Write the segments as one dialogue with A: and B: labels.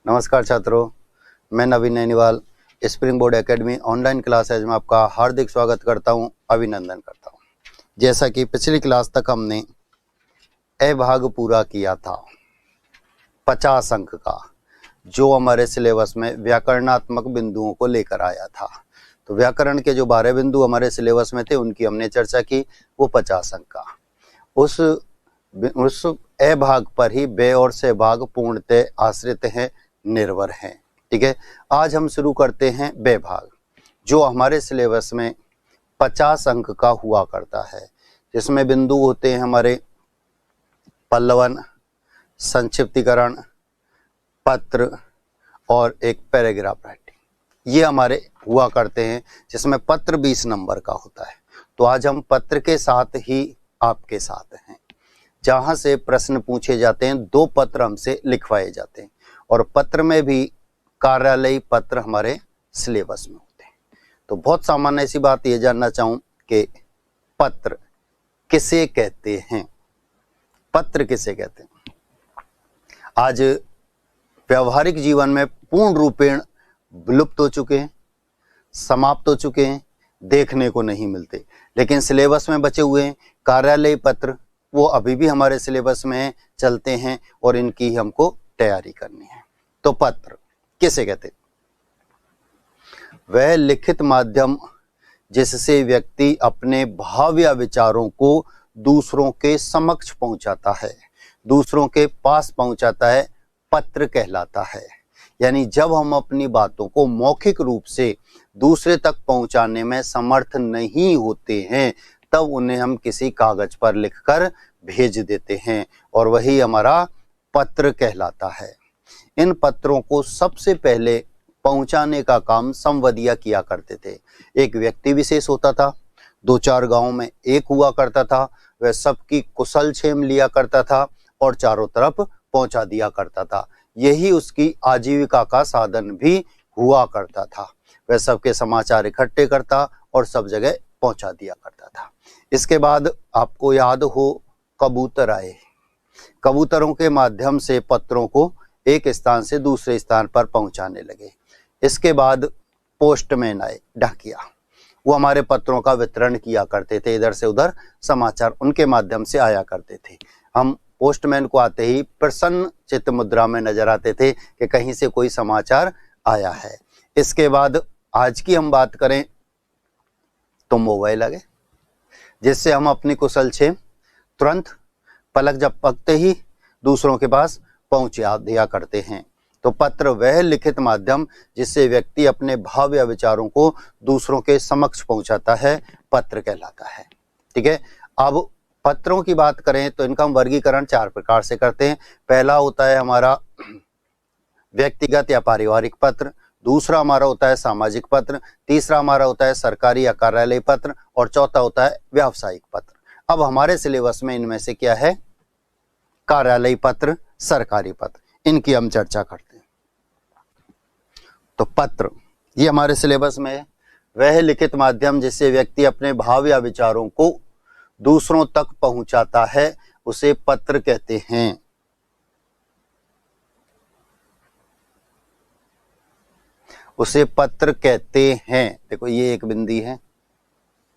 A: नमस्कार छात्रों, मैं Naveen Nainiwal Spring Board Academy online classes में आपका हार्दिक स्वागत करता हूं, अभिनंदन करता हूं। जैसा कि पिछली क्लास तक हमने ए भाग पूरा किया था 50 अंक का, जो हमारे सिलेबस में व्याकरणात्मक बिंदुओं को लेकर आया था। तो व्याकरण के जो 12 बिंदु हमारे सिलेबस में थे उनकी हमने चर्चा की, वो 50 अंक का। उस ए भाग पर ही बे और से भाग पूर्णतः आश्रित हैं, निर्भर हैं। ठीक है, आज हम शुरू करते हैं बे भाग, जो हमारे सिलेबस में 50 अंक का हुआ करता है, जिसमें बिंदु होते हैं हमारे पल्लवन, संक्षिप्तीकरण, पत्र और एक पैराग्राफ राइटिंग। ये हमारे हुआ करते हैं, जिसमें पत्र 20 नंबर का होता है। तो आज हम पत्र के साथ ही आपके साथ हैं, जहां से प्रश्न पूछे जाते हैं। 2 पत्र हमसे लिखवाए जाते हैं और पत्र में भी कार्यालयी पत्र हमारे सिलेबस में होते हैं। तो बहुत सामान्य सी बात ये जानना चाहूं कि पत्र किसे कहते हैं, पत्र किसे कहते हैं। आज व्यवहारिक जीवन में पूर्ण रूपेण विलुप्त हो चुके हैं, समाप्त हो चुके हैं, देखने को नहीं मिलते, लेकिन सिलेबस में बचे हुए हैं। कार्यालयी पत्र वो अभी भी हमारे सिलेबस में चलते हैं और इनकी हमको तैयारी करनी है। तो पत्र किसे कहते हैं? वह लिखित माध्यम जिससे व्यक्ति अपने भाव या विचारों को दूसरों के समक्ष पहुंचाता है, दूसरों के पास पहुंचाता है, पत्र कहलाता है। यानी जब हम अपनी बातों को मौखिक रूप से दूसरे तक पहुंचाने में समर्थ नहीं होते हैं, तब उन्हें हम किसी कागज पर लिखकर भेज देते हैं और वही हमारा पत्र कहलाता है। इन पत्रों को सबसे पहले पहुंचाने का काम संवदिया किया करते थे। एक व्यक्ति विशेष होता था, 2-4 गांव में एक हुआ करता था, वह सबकी कुशल क्षेम लिया करता था और चारों तरफ पहुंचा दिया करता था। यही उसकी आजीविका का साधन भी हुआ करता था। वह सबके समाचार इकट्ठे करता और सब जगह पहुंचा दिया करता था। इसके बाद आपको याद हो, कबूतर आए। कबूतरों के माध्यम से पत्रों को एक स्थान से दूसरे स्थान पर पहुंचाने लगे। इसके बाद पोस्टमैन आए, डाकिया। वो हमारे पत्रों का वितरण किया करते थे, इधर से उधर समाचार उनके माध्यम से आया करते थे। हम पोस्टमैन को आते ही प्रसन्न चित्त मुद्रा में नजर आते थे कि कहीं से कोई समाचार आया है। इसके बाद आज की हम बात करें तो मोबाइल आ गए, जिससे हम अपनी कुशल क्षेम तुरंत पलक झपकते ही दूसरों के पास पहुंचा दिया करते हैं। तो पत्र वह लिखित माध्यम जिससे व्यक्ति अपने भाव या विचारों को दूसरों के समक्ष पहुंचाता है, पत्र कहलाता है। ठीक है, अब पत्रों की बात करें तो इनका हम वर्गीकरण 4 प्रकार से करते हैं। पहला होता है हमारा व्यक्तिगत या पारिवारिक पत्र, दूसरा हमारा होता है सामाजिक पत्र, तीसरा हमारा होता है सरकारी या कार्यालयी पत्र और चौथा होता है व्यावसायिक पत्र। अब हमारे सिलेबस में इनमें से क्या है? कार्यालयी पत्र, सरकारी पत्र, इनकी हम चर्चा करते हैं। तो पत्र ये हमारे सिलेबस में है। वह लिखित माध्यम जिससे व्यक्ति अपने भाव या विचारों को दूसरों तक पहुंचाता है, उसे पत्र कहते हैं। उसे पत्र कहते हैं। देखो ये एक बिंदी है,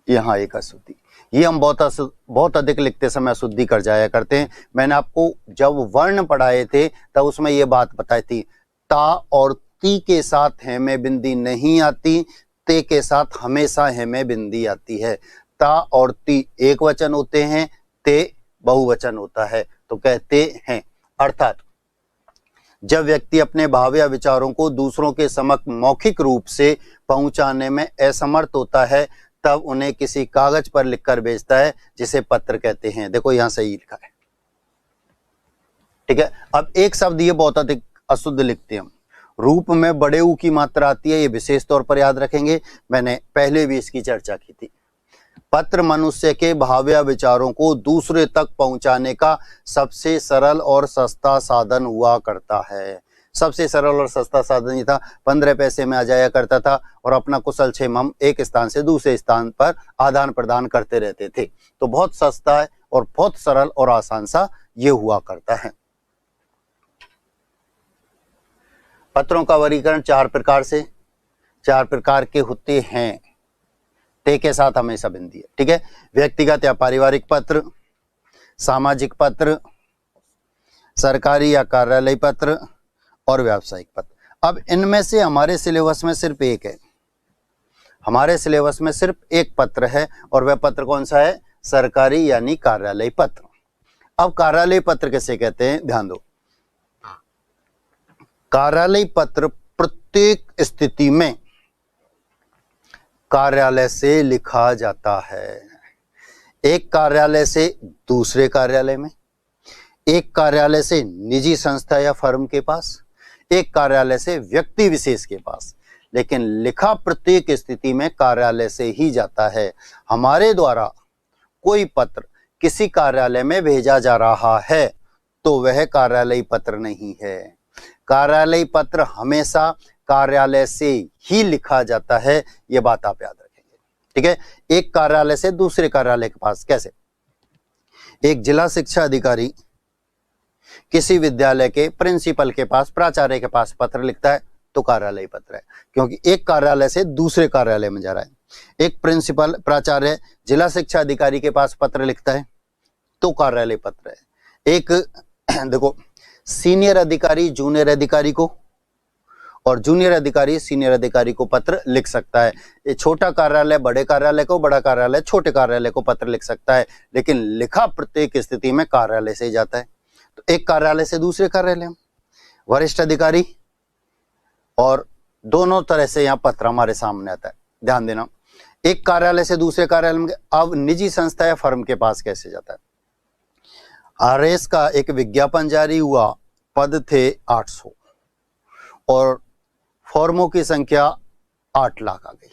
A: यहाँ एक अशुद्धि। ये हम बहुत अधिक लिखते समय अशुद्धि कर जाया करते हैं। मैंने आपको जब वर्ण पढ़ाए थे तब उसमें ये बात बताई थी, ता और ती के साथ है में बिंदी नहीं आती, ते के साथ हमेशा है में बिंदी आती है। ता और ती एक वचन होते हैं, ते बहुवचन होता है, तो कहते हैं। अर्थात जब व्यक्ति अपने भाव या विचारों को दूसरों के समक्ष मौखिक रूप से पहुंचाने में असमर्थ होता है, तब उन्हें किसी कागज पर लिखकर भेजता है, जिसे पत्र कहते हैं। देखो यहां सही लिखा है। ठीक है, अब एक शब्द ये बहुत अधिक अशुद्ध लिखते हैं हम, रूप में बड़े ऊ की मात्रा आती है, ये विशेष तौर पर याद रखेंगे। मैंने पहले भी इसकी चर्चा की थी। पत्र मनुष्य के भाव या विचारों को दूसरे तक पहुंचाने का सबसे सरल और सस्ता साधन हुआ करता है। सबसे सरल और सस्ता साधन ये था, 15 पैसे में आ जाया करता था और अपना कुशल क्षेम हम एक स्थान से दूसरे स्थान पर आदान प्रदान करते रहते थे। तो बहुत सस्ता है और बहुत सरल और आसान सा ये हुआ करता है। पत्रों का वर्गीकरण चार प्रकार के होते हैं। ते के साथ हमेशा बिंदी है, ठीक है। व्यक्तिगत या पारिवारिक पत्र, सामाजिक पत्र, सरकारी या कार्यालय पत्र और व्यावसायिक पत्र। अब इनमें से हमारे सिलेबस में सिर्फ एक है, हमारे सिलेबस में सिर्फ एक पत्र है, और वह पत्र कौन सा है? सरकारी यानी कार्यालय पत्र। अब कार्यालय पत्र किसे कहते हैं? ध्यान दो, कार्यालय पत्र प्रत्येक स्थिति में कार्यालय से लिखा जाता है। एक कार्यालय से दूसरे कार्यालय में, एक कार्यालय से निजी संस्था या फर्म के पास, एक कार्यालय से व्यक्ति विशेष के पास, लेकिन लिखा प्रत्येक स्थिति में कार्यालय से ही जाता है। हमारे द्वारा कोई पत्र किसी कार्यालय में भेजा जा रहा है तो वह कार्यालय पत्र नहीं है। कार्यालय पत्र हमेशा कार्यालय से ही लिखा जाता है, यह बात आप याद रखेंगे, ठीक है। एक कार्यालय से दूसरे कार्यालय के पास कैसे? एक जिला शिक्षा अधिकारी किसी विद्यालय के प्रिंसिपल के पास, प्राचार्य के पास पत्र लिखता है तो कार्यालय पत्र है, क्योंकि एक कार्यालय से दूसरे कार्यालय में जा रहा है। एक प्रिंसिपल, प्राचार्य जिला शिक्षा अधिकारी के पास पत्र लिखता है तो कार्यालय पत्र है। एक देखो, सीनियर अधिकारी जूनियर अधिकारी को और जूनियर अधिकारी सीनियर अधिकारी को पत्र लिख सकता है। ये छोटा कार्यालय बड़े कार्यालय को, बड़ा कार्यालय छोटे कार्यालय को पत्र लिख सकता है, लेकिन लिखा प्रत्येक स्थिति में कार्यालय से ही जाता है। तो एक कार्यालय से दूसरे कार्यालय, वरिष्ठ अधिकारी, और दोनों तरह से यहाँ पत्र हमारे सामने आता है। ध्यान देना, एक कार्यालय से दूसरे कार्यालय में। अब निजी संस्था या फर्म के पास कैसे जाता है? आरएस का एक विज्ञापन जारी हुआ, पद थे 800 और फॉर्मों की संख्या 8 लाख आ गई।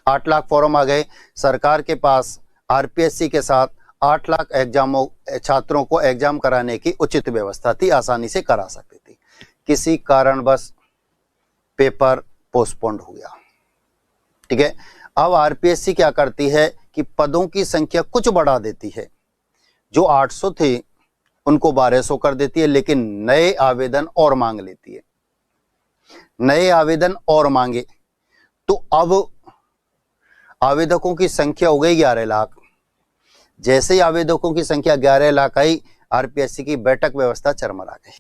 A: 8 लाख फॉर्म आ गए। सरकार के पास आरपीएससी के साथ 8 लाख छात्रों को एग्जाम कराने की उचित व्यवस्था थी, आसानी से करा सकती थी। किसी कारणवश पेपर पोस्टपोन्ड हो गया, ठीक है। अब आरपीएससी क्या करती है कि पदों की संख्या कुछ बढ़ा देती है, जो 800 थे उनको 1200 कर देती है, लेकिन नए आवेदन और मांग लेती है। नए आवेदन और मांगे तो अब आवेदकों की संख्या हो गई 11 लाख। जैसे ही आवेदकों की संख्या 11 लाख आई, आरपीएससी की बैठक व्यवस्था चरमरा गई।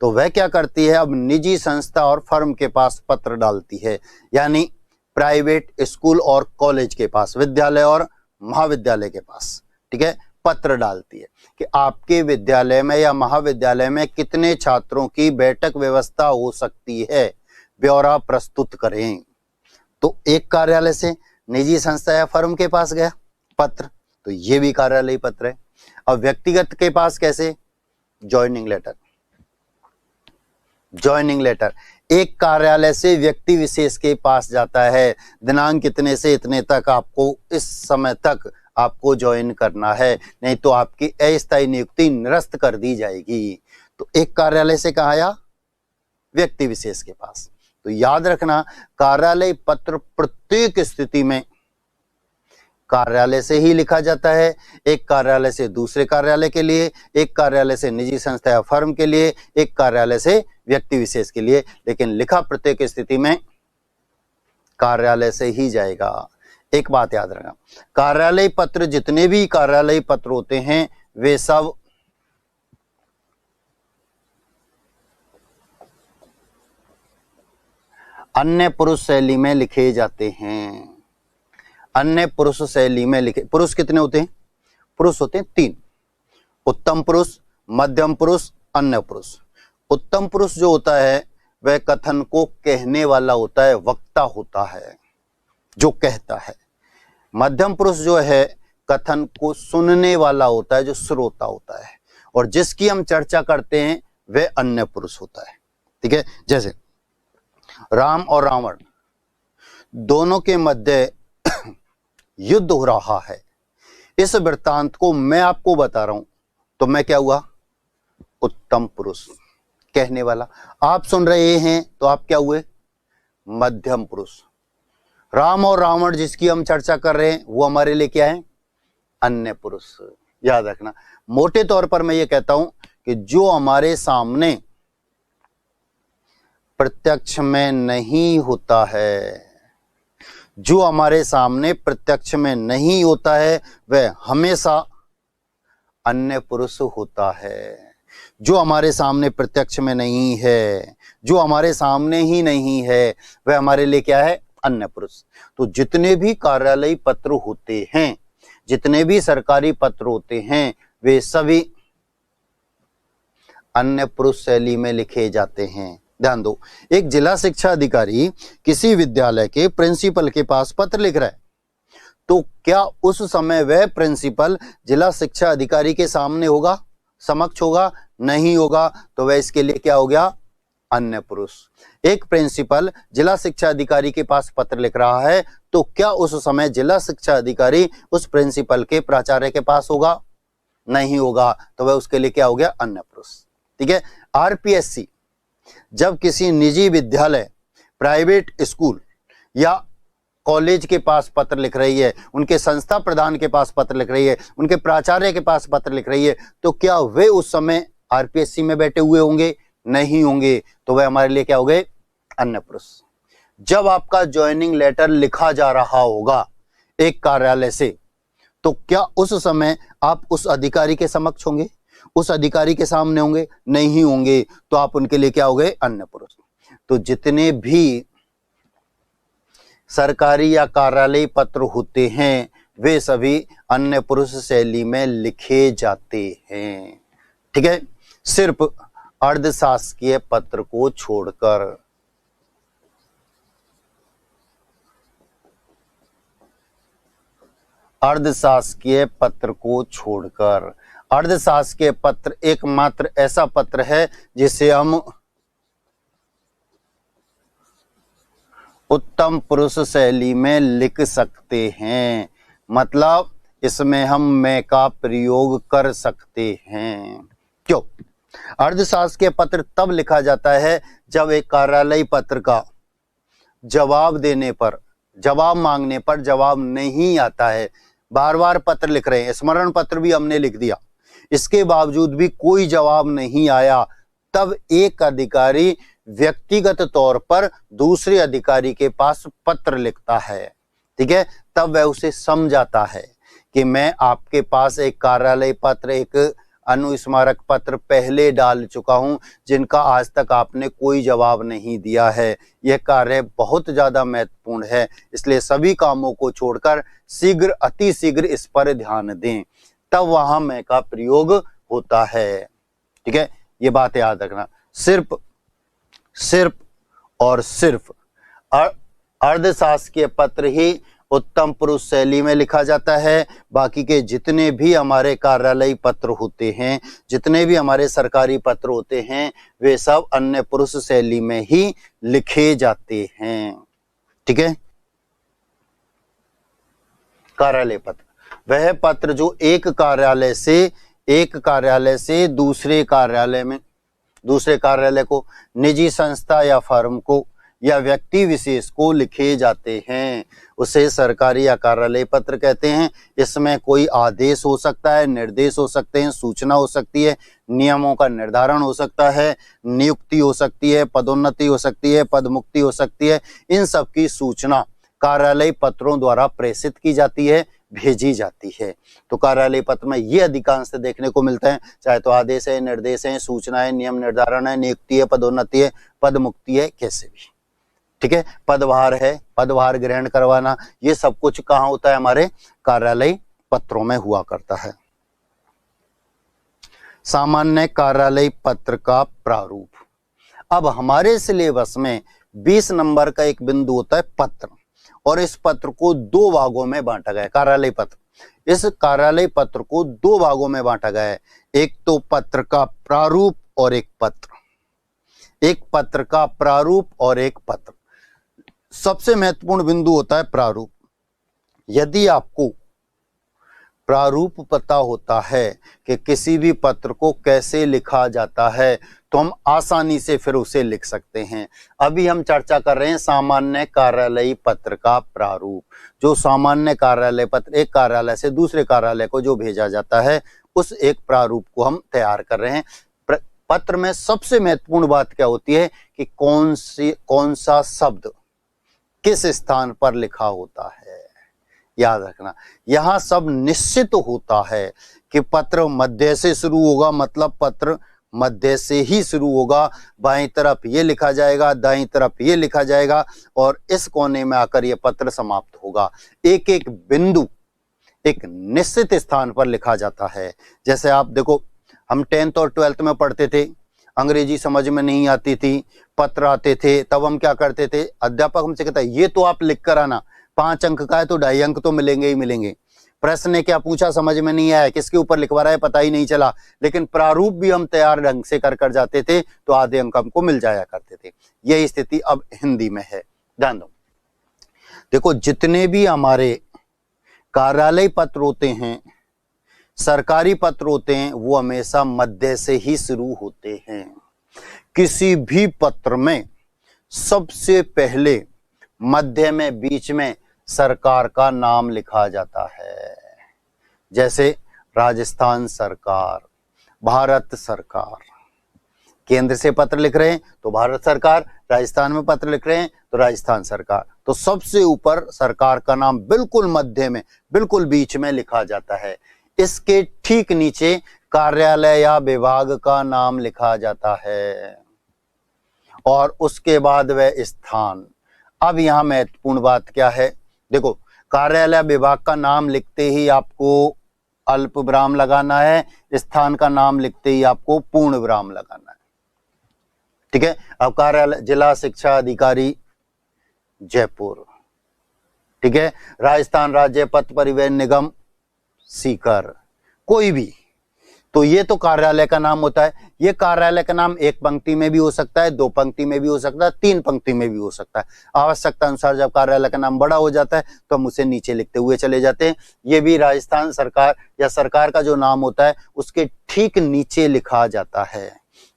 A: तो वह क्या करती है? अब निजी संस्था और फर्म के पास पत्र डालती है, यानी प्राइवेट स्कूल और कॉलेज के पास, विद्यालय और महाविद्यालय के पास, ठीक है, पत्र डालती है कि आपके विद्यालय में या महाविद्यालय में कितने छात्रों की बैठक व्यवस्था हो सकती है, ब्यौरा प्रस्तुत करें। तो एक कार्यालय से निजी संस्था या फर्म के पास गया पत्र, तो ये भी कार्यालय पत्र है। अब व्यक्तिगत के पास कैसे? Joining letter. ज्वाइनिंग लेटर एक कार्यालय से व्यक्ति विशेष के पास जाता है, दिनांक इतने से इतने तक आपको, इस समय तक आपको ज्वाइन करना है, नहीं तो आपकी अस्थायी नियुक्ति निरस्त कर दी जाएगी। तो एक कार्यालय से कहाँ आया? व्यक्ति विशेष के पास। तो याद रखना, कार्यालय पत्र प्रत्येक स्थिति में कार्यालय से ही लिखा जाता है। एक कार्यालय से दूसरे कार्यालय के लिए, एक कार्यालय से निजी संस्था या फर्म के लिए, एक कार्यालय से व्यक्ति विशेष के लिए, लेकिन लिखा प्रत्येक स्थिति में कार्यालय से ही जाएगा। एक बात याद रखना, कार्यालय पत्र, जितने भी कार्यालय पत्र होते हैं वे सब अन्य पुरुष शैली में लिखे जाते हैं। अन्य पुरुष शैली में लिखे। पुरुष कितने होते हैं? पुरुष होते हैं 3, उत्तम पुरुष, मध्यम पुरुष, अन्य पुरुष। उत्तम पुरुष जो होता है वह कथन को कहने वाला होता है, वक्ता होता है जो कहता है। मध्यम पुरुष जो है कथन को सुनने वाला होता है, जो श्रोता होता है। और जिसकी हम चर्चा करते हैं वह अन्य पुरुष होता है, ठीक है। जैसे राम और रावण दोनों के मध्य युद्ध हो रहा है, इस वृत्तांत को मैं आपको बता रहा हूं, तो मैं क्या हुआ? उत्तम पुरुष, कहने वाला। आप सुन रहे हैं तो आप क्या हुए? मध्यम पुरुष। राम और रावण जिसकी हम चर्चा कर रहे हैं वो हमारे लिए क्या है? अन्य पुरुष। याद रखना, मोटे तौर पर मैं ये कहता हूं कि जो हमारे सामने प्रत्यक्ष में नहीं होता है। जो हमारे सामने प्रत्यक्ष में नहीं होता है वह हमेशा अन्य पुरुष होता है। जो हमारे सामने प्रत्यक्ष में नहीं है, जो हमारे सामने ही नहीं है, वह हमारे लिए क्या है? अन्य पुरुष। तो जितने भी कार्यालयी पत्र होते हैं, जितने भी सरकारी पत्र होते हैं, वे सभी अन्य पुरुष शैली में लिखे जाते हैं। ध्यान दो, एक जिला शिक्षा अधिकारी किसी विद्यालय के प्रिंसिपल के पास पत्र लिख रहा है, तो क्या उस समय वह प्रिंसिपल जिला शिक्षा अधिकारी के सामने होगा, समक्ष होगा? नहीं होगा। तो वह इसके लिए क्या हो गया? अन्य पुरुष। एक प्रिंसिपल जिला शिक्षा अधिकारी के पास पत्र लिख रहा है, तो क्या उस समय जिला शिक्षा अधिकारी उस प्रिंसिपल के प्राचार्य के पास होगा? नहीं होगा। तो वह उसके लिए क्या हो गया? अन्य पुरुष। ठीक है। आरपीएससी जब किसी निजी विद्यालय, प्राइवेट स्कूल या कॉलेज के पास पत्र लिख रही है, उनके संस्था प्रधान के पास पत्र लिख रही है, उनके प्राचार्य के पास पत्र लिख रही है, तो क्या वे उस समय आरपीएससी में बैठे हुए होंगे? नहीं होंगे। तो वे हमारे लिए क्या हो गए? अन्य पुरुष। जब आपका ज्वाइनिंग लेटर लिखा जा रहा होगा एक कार्यालय से, तो क्या उस समय आप उस अधिकारी के समक्ष होंगे, उस अधिकारी के सामने होंगे? नहीं होंगे। तो आप उनके लिए क्या हो गए? अन्य पुरुष। तो जितने भी सरकारी या कार्यालयी पत्र होते हैं वे सभी अन्य पुरुष शैली में लिखे जाते हैं। ठीक है। सिर्फ अर्धशासकीय पत्र को छोड़कर। अर्धशासकीय पत्र को छोड़कर। अर्धशासकीय पत्र एकमात्र ऐसा पत्र है जिसे हम उत्तम पुरुष शैली में लिख सकते हैं। मतलब इसमें हम मैं का प्रयोग कर सकते हैं। क्यों? अर्धशासकीय पत्र तब लिखा जाता है जब एक कार्यालयी पत्र का जवाब देने पर, जवाब मांगने पर जवाब नहीं आता है। बार बार पत्र लिख रहे हैं, स्मरण पत्र भी हमने लिख दिया, इसके बावजूद भी कोई जवाब नहीं आया, तब एक अधिकारी व्यक्तिगत तौर पर दूसरे अधिकारी के पास पत्र लिखता है। ठीक है। तब वह उसे समझाता है कि मैं आपके पास एक कार्यालय पत्र, एक अनुस्मारक पत्र पहले डाल चुका हूं, जिनका आज तक आपने कोई जवाब नहीं दिया है। यह कार्य बहुत ज्यादा महत्वपूर्ण है, इसलिए सभी कामों को छोड़कर शीघ्र, अति शीघ्र इस पर ध्यान दें। तब वहां मैं का प्रयोग होता है। ठीक है। ये बात याद रखना। सिर्फ और सिर्फ अर्धशासकीय पत्र ही उत्तम पुरुष शैली में लिखा जाता है। बाकी के जितने भी हमारे कार्यालयी पत्र होते हैं, जितने भी हमारे सरकारी पत्र होते हैं, वे सब अन्य पुरुष शैली में ही लिखे जाते हैं। ठीक है। कार्यालय पत्र वह पत्र जो एक कार्यालय से दूसरे कार्यालय को, निजी संस्था या फर्म को या व्यक्ति विशेष को लिखे जाते हैं, उसे सरकारी या कार्यालय पत्र कहते हैं। इसमें कोई आदेश हो सकता है, निर्देश हो सकते हैं, सूचना हो सकती है, नियमों का निर्धारण हो सकता है, नियुक्ति हो सकती है, पदोन्नति हो सकती है, पदमुक्ति हो सकती है। इन सब की सूचना कार्यालय पत्रों द्वारा प्रेषित की जाती है, भेजी जाती है। तो कार्यालय पत्र में ये अधिकांश देखने को मिलता है, चाहे तो आदेश है, निर्देश है, सूचना है, नियम निर्धारण है, नियुक्ति है, पदोन्नति है, पदमुक्ति है, कैसे भी। ठीक है। पदभार है, पदभार ग्रहण करवाना, ये सब कुछ कहाँ होता है? हमारे कार्यालय पत्रों में हुआ करता है। सामान्य कार्यालय पत्र का प्रारूप। अब हमारे सिलेबस में 20 नंबर का एक बिंदु होता है पत्र, और इस पत्र को 2 भागों में बांटा गया है। कार्यालय पत्र, इस कार्यालय पत्र को 2 भागों में बांटा गया है। एक तो पत्र का प्रारूप और एक पत्र। एक पत्र का प्रारूप और एक पत्र। सबसे महत्वपूर्ण बिंदु होता है प्रारूप। यदि आपको प्रारूप पता होता है कि किसी भी पत्र को कैसे लिखा जाता है, तो हम आसानी से फिर उसे लिख सकते हैं। अभी हम चर्चा कर रहे हैं सामान्य कार्यालयी पत्र का प्रारूप। जो सामान्य कार्यालय पत्र एक कार्यालय से दूसरे कार्यालय को जो भेजा जाता है, उस एक प्रारूप को हम तैयार कर रहे हैं। पत्र में सबसे महत्वपूर्ण बात क्या होती है कि कौन सा शब्द किस स्थान पर लिखा होता है। याद रखना, यहां सब निश्चित होता है कि पत्र मध्य से शुरू होगा, मतलब पत्र मध्य से ही शुरू होगा। बाईं तरफ ये लिखा जाएगा, दाईं तरफ ये लिखा जाएगा और इस कोने में आकर ये पत्र समाप्त होगा। एक एक बिंदु एक निश्चित स्थान पर लिखा जाता है। जैसे आप देखो, हम 10th और 12th में पढ़ते थे, अंग्रेजी समझ में नहीं आती थी, पत्र आते थे, तब हम क्या करते थे, अध्यापक हमसे कहता है ये तो आप लिख कर आना, 5 अंक का है तो 2.5 अंक तो मिलेंगे ही मिलेंगे। प्रश्न ने क्या पूछा समझ में नहीं आया, किसके ऊपर लिखवा रहा है पता ही नहीं चला, लेकिन प्रारूप भी हम तैयार ढंग से कर जाते थे तो आधे अंक हमको मिल जाया करते थे। यही स्थिति अब हिंदी में है। ध्यान दो, देखो जितने भी हमारे कार्यालय पत्र होते हैं, सरकारी पत्र होते हैं, वो हमेशा मध्य से ही शुरू होते हैं। किसी भी पत्र में सबसे पहले मध्य में, बीच में सरकार का नाम लिखा जाता है। जैसे राजस्थान सरकार, भारत सरकार, केंद्र से पत्र लिख रहे हैं तो भारत सरकार, राजस्थान में पत्र लिख रहे हैं तो राजस्थान सरकार, तो सबसे ऊपर सरकार का नाम बिल्कुल मध्य में, बिल्कुल बीच में लिखा जाता है। इसके ठीक नीचे कार्यालय या विभाग का नाम लिखा जाता है और उसके बाद वह स्थान। अब यहां महत्वपूर्ण बात क्या है, देखो कार्यालय विभाग का नाम लिखते ही आपको अल्प विराम लगाना है, स्थान का नाम लिखते ही आपको पूर्ण विराम लगाना है। ठीक है। अब कार्यालय जिला शिक्षा अधिकारी जयपुर, ठीक है, राजस्थान राज्य पथ परिवहन निगम सीकर, कोई भी, तो ये तो कार्यालय का नाम होता है। ये कार्यालय का नाम एक पंक्ति में भी हो सकता है, 2 पंक्ति में भी हो सकता है, 3 पंक्ति में भी हो सकता है। आवश्यकता अनुसार जब कार्यालय का नाम बड़ा हो जाता है तो हम उसे नीचे लिखते हुए चले जाते हैं। ये भी राजस्थान सरकार या सरकार का जो नाम होता है उसके ठीक नीचे लिखा जाता है।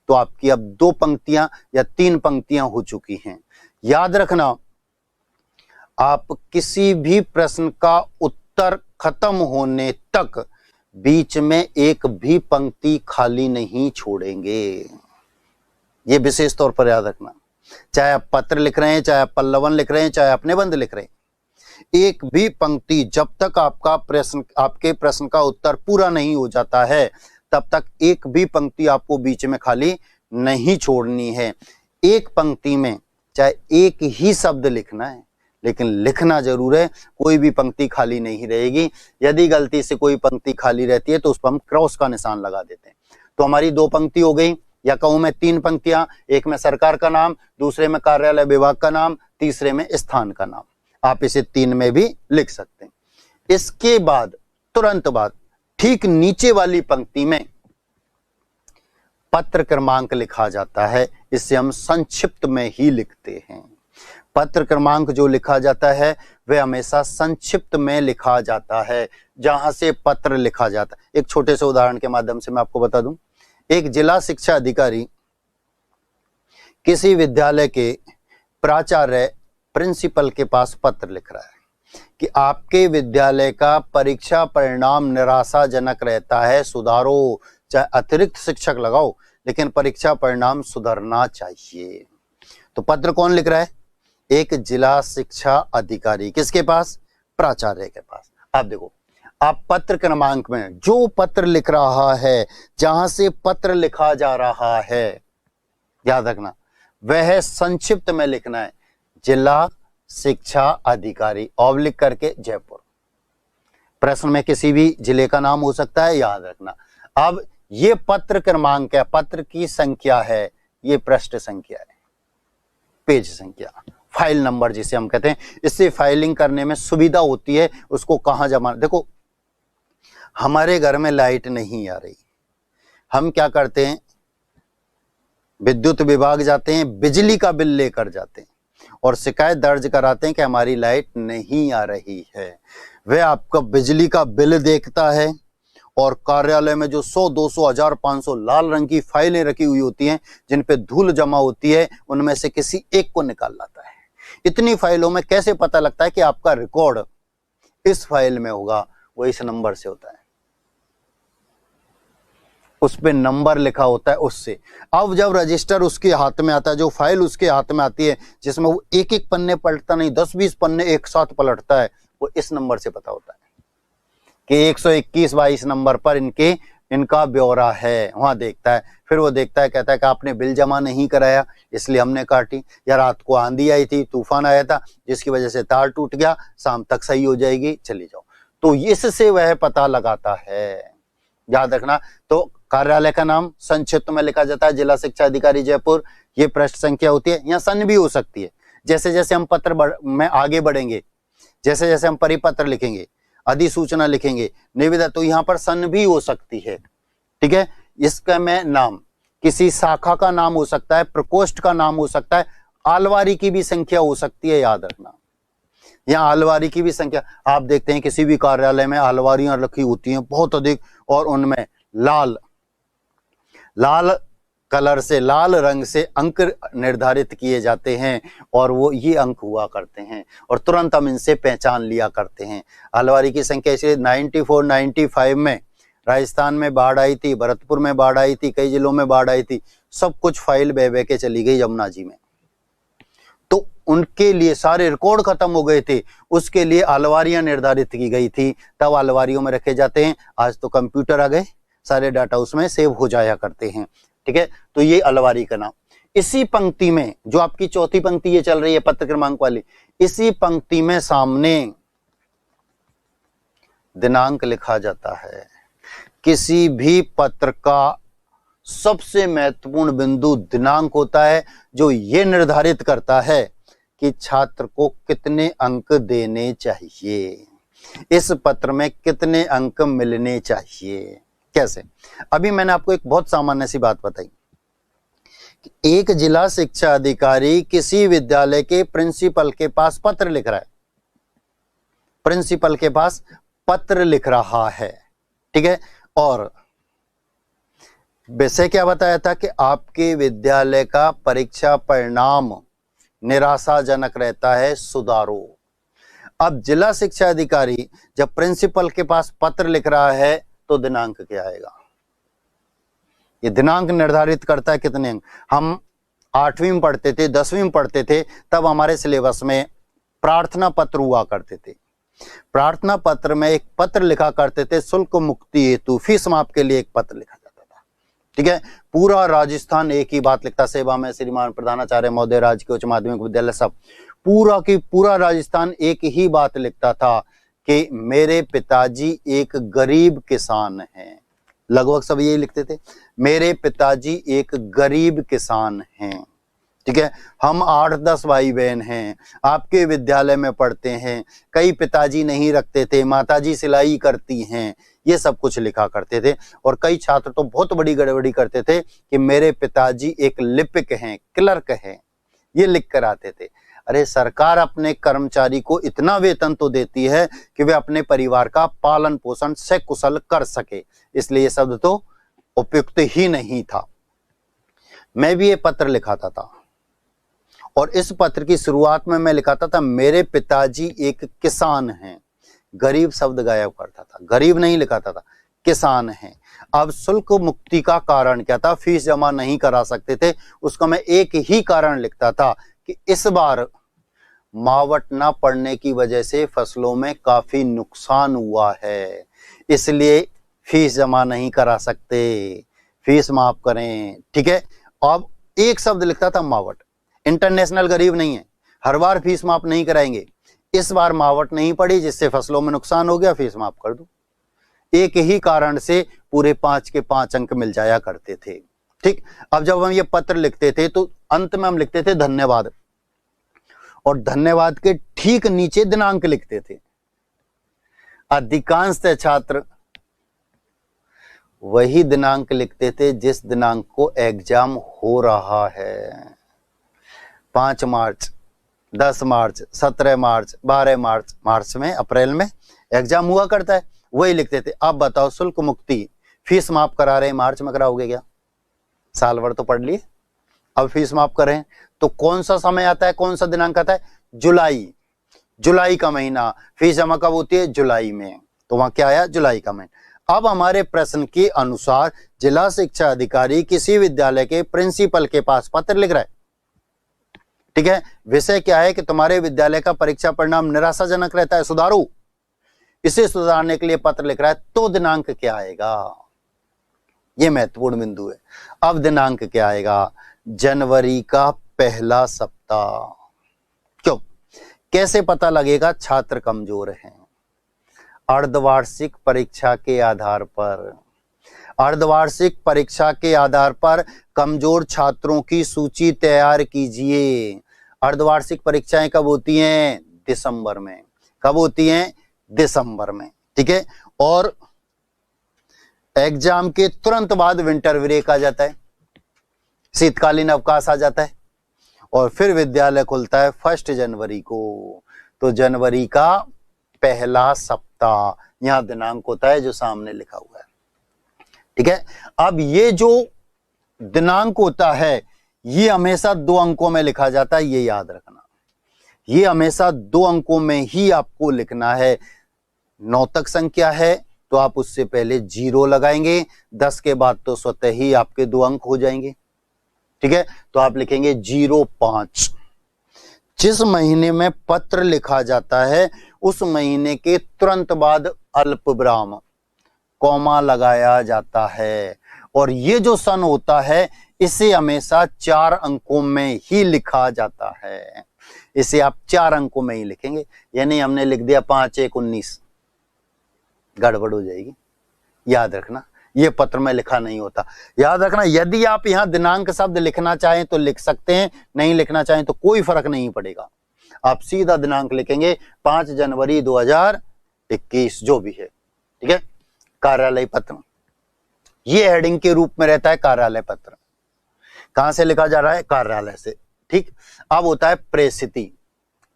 A: तो आपकी अब 2 पंक्तियां या 3 पंक्तियां हो चुकी हैं। याद रखना, आप किसी भी प्रश्न का उत्तर खत्म होने तक बीच में एक भी पंक्ति खाली नहीं छोड़ेंगे। ये विशेष तौर पर याद रखना, चाहे आप पत्र लिख रहे हैं, चाहे आप पल्लवन लिख रहे हैं, चाहे आप निबंध लिख रहे हैं, एक भी पंक्ति जब तक आपके प्रश्न का उत्तर पूरा नहीं हो जाता है तब तक एक भी पंक्ति आपको बीच में खाली नहीं छोड़नी है। एक पंक्ति में चाहे एक ही शब्द लिखना है, लेकिन लिखना जरूर है, कोई भी पंक्ति खाली नहीं रहेगी। यदि गलती से कोई पंक्ति खाली रहती है तो उस पर हम क्रॉस का निशान लगा देते हैं। तो हमारी 2 पंक्ति हो गई, या कहूं मैं 3 पंक्तियां, एक में सरकार का नाम, दूसरे में कार्यालय विभाग का नाम, तीसरे में स्थान का नाम। आप इसे 3 में भी लिख सकते हैं। इसके बाद तुरंत बाद ठीक नीचे वाली पंक्ति में पत्र क्रमांक लिखा जाता है। इसे हम संक्षिप्त में ही लिखते हैं। पत्र क्रमांक जो लिखा जाता है वह हमेशा संक्षिप्त में लिखा जाता है, जहां से पत्र लिखा जाता है। एक छोटे से उदाहरण के माध्यम से मैं आपको बता दूं। एक जिला शिक्षा अधिकारी किसी विद्यालय के प्राचार्य प्रिंसिपल के पास पत्र लिख रहा है कि आपके विद्यालय का परीक्षा परिणाम निराशाजनक रहता है, सुधारो, चाहे अतिरिक्त शिक्षक लगाओ, लेकिन परीक्षा परिणाम सुधरना चाहिए। तो पत्र कौन लिख रहा है? एक जिला शिक्षा अधिकारी। किसके पास? प्राचार्य के पास। आप देखो, आप पत्र क्रमांक में जो पत्र लिख रहा है, जहां से पत्र लिखा जा रहा है, याद रखना वह संक्षिप्त में लिखना है, जिला शिक्षा अधिकारी ऑब्लिक करके जयपुर। प्रश्न में किसी भी जिले का नाम हो सकता है, याद रखना। अब ये पत्र क्रमांक है, पत्र की संख्या है, ये पृष्ठ संख्या है, पेज संख्या, फाइल नंबर जिसे हम कहते हैं। इससे फाइलिंग करने में सुविधा होती है। उसको कहां जमा, देखो हमारे घर में लाइट नहीं आ रही, हम क्या करते हैं, विद्युत विभाग जाते हैं, बिजली का बिल लेकर जाते हैं और शिकायत दर्ज कराते हैं कि हमारी लाइट नहीं आ रही है। वह आपका बिजली का बिल देखता है और कार्यालय में जो 100, 200, 1000, 500 लाल रंग की फाइलें रखी हुई होती हैं, जिन पे धूल जमा होती है, उनमें से किसी एक को निकाल लाता है। इतनी फाइलों में कैसे पता लगता है कि आपका रिकॉर्ड इस फाइल में होगा? वो इस नंबर से होता है। उस पे नंबर लिखा होता है उससे। अब जब रजिस्टर उसके हाथ में आता है, जो फाइल उसके हाथ में आती है जिसमें वो एक एक पन्ने पलटता नहीं, 10-20 पन्ने एक साथ पलटता है, वो इस नंबर से पता होता है कि 121-22 नंबर पर इनका ब्यौरा है, वहां देखता है। फिर वो देखता है, कहता है कि आपने बिल जमा नहीं कराया इसलिए हमने काटी, या रात को आंधी आई थी, तूफान आया था जिसकी वजह से तार टूट गया, शाम तक सही हो जाएगी, चली जाओ। तो इससे वह पता लगाता है, याद रखना। तो कार्यालय का नाम संक्षिप्त में लिखा जाता है जिला शिक्षा अधिकारी जयपुर, ये पृष्ठ संख्या होती है, या सन भी हो सकती है। जैसे जैसे हम पत्र में आगे बढ़ेंगे, जैसे जैसे हम परिपत्र लिखेंगे, अधिसूचना लिखेंगे, निविदा, तो यहाँ पर सन भी हो सकती है, ठीक है। इसका में नाम किसी शाखा का नाम हो सकता है, प्रकोष्ठ का नाम हो सकता है, आलवारी की भी संख्या हो सकती है, याद रखना। यहाँ आलवारी की भी संख्या आप देखते हैं, किसी भी कार्यालय में आलवारियां रखी होती हैं बहुत अधिक, और उनमें लाल कलर से, लाल रंग से अंक निर्धारित किए जाते हैं, और वो ये अंक हुआ करते हैं, और तुरंत हम इनसे पहचान लिया करते हैं। आलवारी की संख्या इसलिए 94-95 में राजस्थान में बाढ़ आई थी, भरतपुर में बाढ़ आई थी, कई जिलों में बाढ़ आई थी, सब कुछ फाइल बह बह के चली गई यमुना जी में। तो उनके लिए सारे रिकॉर्ड खत्म हो गए थे, उसके लिए आलवारियां निर्धारित की गई थी, तब आलवारियों में रखे जाते हैं। आज तो कंप्यूटर आ गए, सारे डाटा उसमें सेव हो जाया करते हैं, ठीक है। तो ये अलवारी का नाम। इसी पंक्ति में जो आपकी चौथी पंक्ति ये चल रही है पत्र क्रमांक वाली, इसी पंक्ति में सामने दिनांक लिखा जाता है। किसी भी पत्र का सबसे महत्वपूर्ण बिंदु दिनांक होता है, जो ये निर्धारित करता है कि छात्र को कितने अंक देने चाहिए, इस पत्र में कितने अंक मिलने चाहिए। कैसे? अभी मैंने आपको एक बहुत सामान्य सी बात बताई कि एक जिला शिक्षा अधिकारी किसी विद्यालय के प्रिंसिपल के पास पत्र लिख रहा है, प्रिंसिपल के पास पत्र लिख रहा है, ठीक है। और वैसे क्या बताया था कि आपके विद्यालय का परीक्षा परिणाम निराशाजनक रहता है, सुधारो। अब जिला शिक्षा अधिकारी जब प्रिंसिपल के पास पत्र लिख रहा है तो दिनांक क्या आएगा? ये दिनांक निर्धारित करता है कितने अंक। हम 8वीं में पढ़ते थे, 10वीं में पढ़ते थे, तब हमारे सिलेबस में प्रार्थना पत्र हुआ करते थे। प्रार्थना पत्र में एक पत्र लिखा करते थे, शुल्क मुक्ति हेतु, फीस माफ के लिए एक पत्र लिखा जाता था, ठीक है। पूरा राजस्थान एक ही बात लिखता, सेवा में श्रीमान प्रधानाचार्य महोदय, राजकीय उच्च माध्यमिक विद्यालय, सब पूरा की पूरा राजस्थान एक ही बात लिखता था कि मेरे पिताजी एक गरीब किसान हैं। लगभग सब यही लिखते थे, मेरे पिताजी एक गरीब किसान हैं, ठीक है। हम 8-10 भाई बहन हैं, आपके विद्यालय में पढ़ते हैं, कई पिताजी नहीं रखते थे, माताजी सिलाई करती हैं, ये सब कुछ लिखा करते थे। और कई छात्र तो बहुत बड़ी गड़बड़ी करते थे कि मेरे पिताजी एक लिपिक हैं, क्लर्क हैं, ये लिख कर आते थे। अरे सरकार अपने कर्मचारी को इतना वेतन तो देती है कि वे अपने परिवार का पालन पोषण सकुशल कर सके, इसलिए ये शब्द तो उपयुक्त ही नहीं था। मैं भी ये पत्र लिखाता था और इस पत्र की शुरुआत में मैं लिखाता था मेरे पिताजी एक किसान हैं, गरीब शब्द गायब करता था, गरीब नहीं लिखाता था, किसान हैं। अब शुल्क मुक्ति का कारण क्या था? फीस जमा नहीं करा सकते थे, उसका मैं एक ही कारण लिखता था कि इस बार मावट ना पड़ने की वजह से फसलों में काफी नुकसान हुआ है, इसलिए फीस जमा नहीं करा सकते, फीस माफ करें, ठीक है। अब एक शब्द लिखता था मावट। इंटरनेशनल गरीब नहीं है, हर बार फीस माफ नहीं कराएंगे, इस बार मावट नहीं पड़ी जिससे फसलों में नुकसान हो गया, फीस माफ कर दो। एक ही कारण से पूरे 5 के 5 अंक मिल जाया करते थे, ठीक। अब जब हम ये पत्र लिखते थे तो अंत में हम लिखते थे धन्यवाद, और धन्यवाद के ठीक नीचे दिनांक लिखते थे। अधिकांशतः छात्र वही दिनांक लिखते थे जिस दिनांक को एग्जाम हो रहा है। 5 मार्च, 10 मार्च, 17 मार्च, 12 मार्च, मार्च में, अप्रैल में एग्जाम हुआ करता है, वही लिखते थे। अब बताओ, शुल्क मुक्ति, फीस माफ करा रहे हैं, मार्च में कराओगे क्या? साल भर तो पढ़ लिए, अब फीस माफ करें तो कौन सा समय आता है, कौन सा दिनांक आता है? जुलाई, जुलाई का महीना। फीस जमा कब होती है? जुलाई में। तो वहां क्या आया? जुलाई का महीना। अब हमारे प्रश्न के अनुसार जिला शिक्षा अधिकारी किसी विद्यालय के प्रिंसिपल के पास पत्र लिख रहा है। ठीक है, विषय क्या है कि तुम्हारे विद्यालय का परीक्षा परिणाम निराशाजनक रहता है, सुधारो। इसे सुधारने के लिए पत्र लिख रहा है, तो दिनांक क्या आएगा, यह महत्वपूर्ण बिंदु है। अब दिनांक क्या आएगा, जनवरी का पहला सप्ताह। क्यों, कैसे पता लगेगा छात्र कमजोर हैं? अर्धवार्षिक परीक्षा के आधार पर, अर्धवार्षिक परीक्षा के आधार पर कमजोर छात्रों की सूची तैयार कीजिए। अर्धवार्षिक परीक्षाएं कब होती हैं? दिसंबर में। कब होती हैं? दिसंबर में। ठीक है, और एग्जाम के तुरंत बाद विंटर ब्रेक आ जाता है, शीतकालीन अवकाश आ जाता है, और फिर विद्यालय खुलता है 1 जनवरी को। तो जनवरी का पहला सप्ताह, यहां दिनांक होता है जो सामने लिखा हुआ है। ठीक है, अब ये जो दिनांक होता है ये हमेशा 2 अंकों में लिखा जाता है, ये याद रखना। ये हमेशा 2 अंकों में ही आपको लिखना है। 9 तक संख्या है तो आप उससे पहले 0 लगाएंगे, 10 के बाद तो स्वतः ही आपके 2 अंक हो जाएंगे। ठीक है, तो आप लिखेंगे 05। जिस महीने में पत्र लिखा जाता है उस महीने के तुरंत बाद अल्प विराम कॉमा लगाया जाता है, और ये जो सन होता है इसे हमेशा 4 अंकों में ही लिखा जाता है। इसे आप 4 अंकों में ही लिखेंगे, यानी हमने लिख दिया 5-1-19, गड़बड़ हो जाएगी। याद रखना, ये पत्र में लिखा नहीं होता। याद रखना, यदि आप यहां दिनांक शब्द लिखना चाहें तो लिख सकते हैं, नहीं लिखना चाहें तो कोई फर्क नहीं पड़ेगा। आप सीधा दिनांक लिखेंगे 5 जनवरी 2021 जो भी है। ठीक है, कार्यालय पत्र, ये हेडिंग के रूप में रहता है कार्यालय पत्र। कहां से लिखा जा रहा है? कार्यालय से। ठीक, अब होता है प्रेषिति।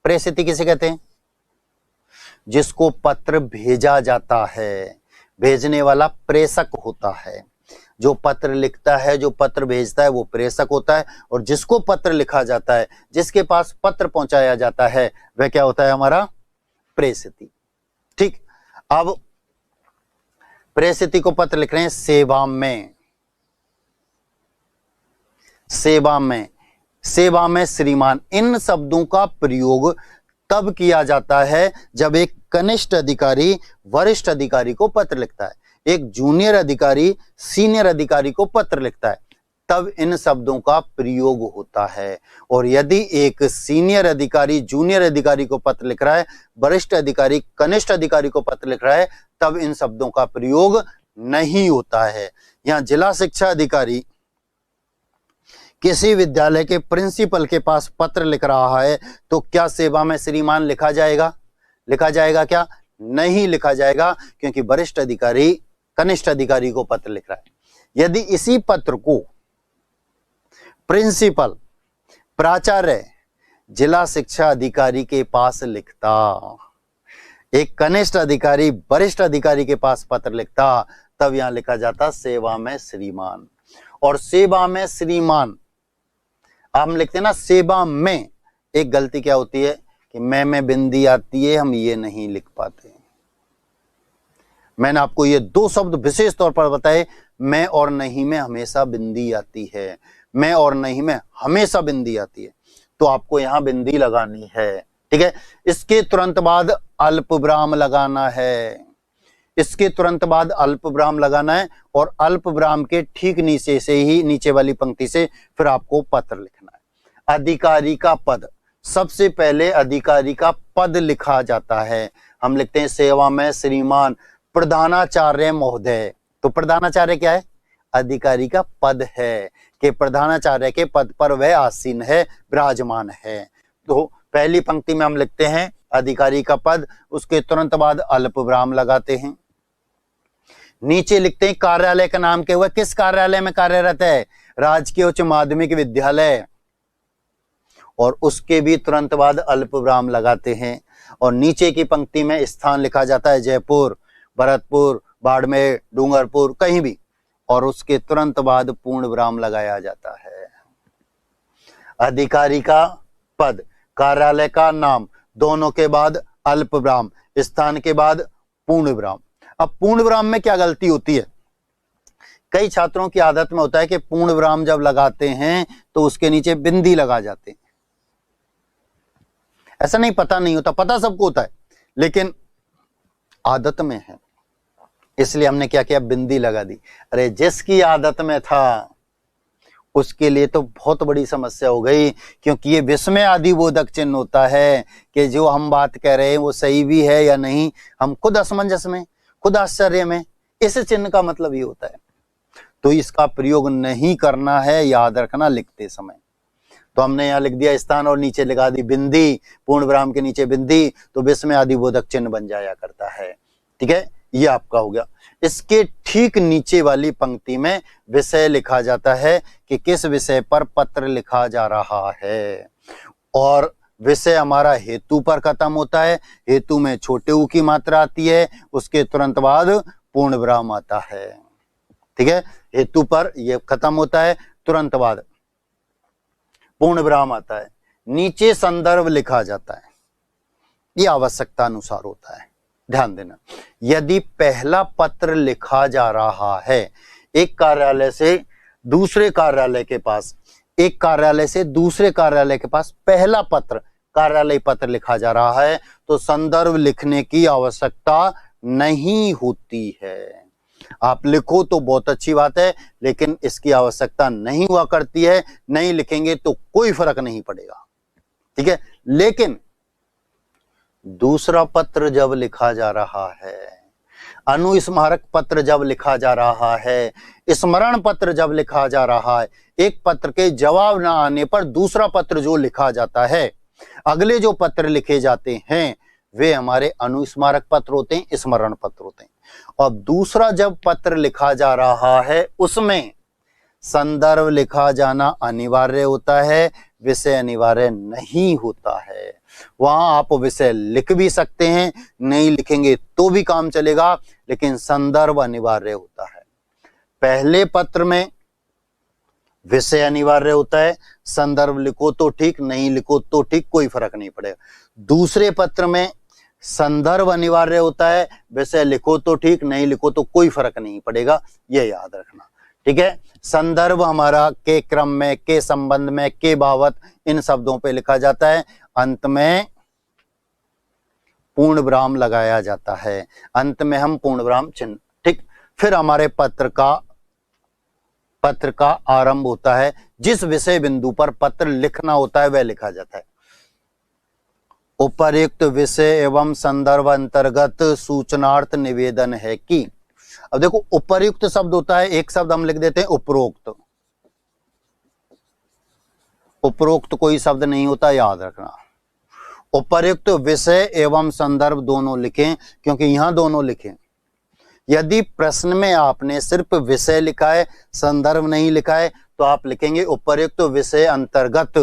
A: प्रेषिति किसे कहते हैं? जिसको पत्र भेजा जाता है, भेजने वाला प्रेषक होता है। जो पत्र लिखता है, जो पत्र भेजता है वो प्रेषक होता है, और जिसको पत्र लिखा जाता है, जिसके पास पत्र पहुंचाया जाता है, वह क्या होता है? हमारा प्रेषिति। ठीक, अब प्रेषिति को पत्र लिख रहे हैं सेवा में। सेवा में, सेवा में श्रीमान, इन शब्दों का प्रयोग तब किया जाता है जब एक कनिष्ठ अधिकारी वरिष्ठ अधिकारी को पत्र लिखता है, एक जूनियर अधिकारी सीनियर अधिकारी को पत्र लिखता है, तब इन शब्दों का प्रयोग होता है। और यदि एक सीनियर अधिकारी जूनियर अधिकारी को पत्र लिख रहा है, वरिष्ठ अधिकारी कनिष्ठ अधिकारी को पत्र लिख रहा है, तब इन शब्दों का प्रयोग नहीं होता है। यहां जिला शिक्षा अधिकारी किसी विद्यालय के प्रिंसिपल के पास पत्र लिख रहा है तो क्या सेवा में श्रीमान लिखा जाएगा? लिखा जाएगा क्या? नहीं लिखा जाएगा, क्योंकि वरिष्ठ अधिकारी कनिष्ठ अधिकारी को पत्र लिख रहा है। यदि इसी पत्र को प्रिंसिपल प्राचार्य जिला शिक्षा अधिकारी के पास लिखता, एक कनिष्ठ अधिकारी वरिष्ठ अधिकारी के पास पत्र लिखता, तब यहां लिखा जाता सेवा में श्रीमान। और सेवा में श्रीमान हम लिखते हैं ना, सेवा में एक गलती क्या होती है कि मैं बिंदी आती है, हम ये नहीं लिख पाते। मैंने आपको ये 2 शब्द विशेष तौर पर बताए, मैं और नहीं में हमेशा बिंदी आती है, मैं और नहीं में हमेशा बिंदी आती है, तो आपको यहां बिंदी लगानी है। ठीक है, इसके तुरंत बाद अल्प विराम लगाना है, इसके तुरंत बाद अल्प विराम लगाना है, और अल्प विराम के ठीक नीचे से ही, नीचे वाली पंक्ति से फिर आपको पत्र लिखना है। अधिकारी का पद, सबसे पहले अधिकारी का पद लिखा जाता है। हम लिखते हैं सेवा में श्रीमान प्रधानाचार्य महोदय। तो प्रधानाचार्य क्या है? अधिकारी का पद है कि प्रधानाचार्य के पद पर वह आसीन है, विराजमान है। तो पहली पंक्ति में हम लिखते हैं अधिकारी का पद, उसके तुरंत बाद अल्प विराम लगाते हैं। नीचे लिखते हैं कार्यालय का नाम क्या हुआ, किस कार्यालय में कार्यरत है? राजकीय उच्च माध्यमिक विद्यालय, और उसके भी तुरंत बाद अल्प विराम लगाते हैं। और नीचे की पंक्ति में स्थान लिखा जाता है जयपुर, भरतपुर, बाड़मेर, डूंगरपुर, कहीं भी, और उसके तुरंत बाद पूर्ण विराम लगाया जाता है। अधिकारी का पद, कार्यालय का नाम, दोनों के बाद अल्प विराम, स्थान के बाद पूर्ण विराम। अब पूर्ण विराम में क्या गलती होती है, कई छात्रों की आदत में होता है कि पूर्ण विराम जब लगाते हैं तो उसके नीचे बिंदी लगा जाते हैं। ऐसा नहीं, पता नहीं होता, पता सबको होता है लेकिन आदत में है, इसलिए हमने क्या किया, बिंदी लगा दी। अरे जिसकी आदत में था उसके लिए तो बहुत बड़ी समस्या हो गई, क्योंकि ये विस्मय आदि बोधक चिन्ह होता है कि जो हम बात कह रहे हैं वो सही भी है या नहीं, हम खुद असमंजस में, खुद आश्चर्य में। इस चिन्ह का मतलब ये होता है, तो इसका प्रयोग नहीं करना है, याद रखना लिखते समय। तो हमने यहाँ लिख दिया स्थान और नीचे लगा दी बिंदी, पूर्ण विराम के नीचे बिंदी, तो विस्मय आदि बोधक चिन्ह बन जाया करता है। ठीक है, ये आपका हो गया। इसके ठीक नीचे वाली पंक्ति में विषय लिखा जाता है कि किस विषय पर पत्र लिखा जा रहा है, और विषय हमारा हेतु पर खत्म होता है। हेतु में छोटे ऊ की मात्रा आती है, उसके तुरंत बाद पूर्ण विराम आता है। ठीक है, हेतु पर यह खत्म होता है, तुरंत बाद पूर्ण विराम आता है। नीचे संदर्भ लिखा जाता है, यह आवश्यकता अनुसार होता है, ध्यान देना। यदि पहला पत्र लिखा जा रहा है एक कार्यालय से दूसरे कार्यालय के पास, एक कार्यालय से दूसरे कार्यालय के पास पहला पत्र, कार्यालय पत्र लिखा जा रहा है, तो संदर्भ लिखने की आवश्यकता नहीं होती है। आप लिखो तो बहुत अच्छी बात है, लेकिन इसकी आवश्यकता नहीं हुआ करती है। नहीं लिखेंगे तो कोई फर्क नहीं पड़ेगा। ठीक है, लेकिन दूसरा पत्र जब लिखा जा रहा है, अनुस्मारक पत्र जब लिखा जा रहा है, स्मरण पत्र जब लिखा जा रहा है, एक पत्र के जवाब ना आने पर दूसरा पत्र जो लिखा जाता है, अगले जो पत्र लिखे जाते हैं वे हमारे अनुस्मारक पत्र होते हैं, स्मरण पत्र होते हैं। और दूसरा जब पत्र लिखा जा रहा है उसमें संदर्भ लिखा जाना अनिवार्य होता है, विषय अनिवार्य नहीं होता है। वहां आप विषय लिख भी सकते हैं, नहीं लिखेंगे तो भी काम चलेगा, लेकिन संदर्भ अनिवार्य होता है। पहले पत्र में विषय अनिवार्य होता है, संदर्भ लिखो तो ठीक, नहीं लिखो तो ठीक, कोई फर्क नहीं पड़ेगा। दूसरे पत्र में संदर्भ अनिवार्य होता है, विषय लिखो तो ठीक, नहीं लिखो तो कोई फर्क नहीं पड़ेगा, ये याद रखना। ठीक है, संदर्भ हमारा के क्रम में, के संबंध में, के बाबत, इन शब्दों पे लिखा जाता है। अंत में पूर्ण विराम लगाया जाता है, अंत में हम पूर्ण विराम चिन्ह। ठीक, फिर हमारे पत्र का आरंभ होता है, जिस विषय बिंदु पर पत्र लिखना होता है वह लिखा जाता है। उपर्युक्त विषय एवं संदर्भ अंतर्गत सूचनार्थ निवेदन है कि, अब देखो उपर्युक्त शब्द होता है, एक शब्द हम लिख देते हैं उपरोक्त। उपरोक्त कोई शब्द नहीं होता, याद रखना। उपर्युक्त विषय एवं संदर्भ दोनों लिखें, क्योंकि यहां दोनों लिखें। यदि प्रश्न में आपने सिर्फ विषय लिखा है, संदर्भ नहीं लिखा है, तो आप लिखेंगे उपर्युक्त विषय अंतर्गत।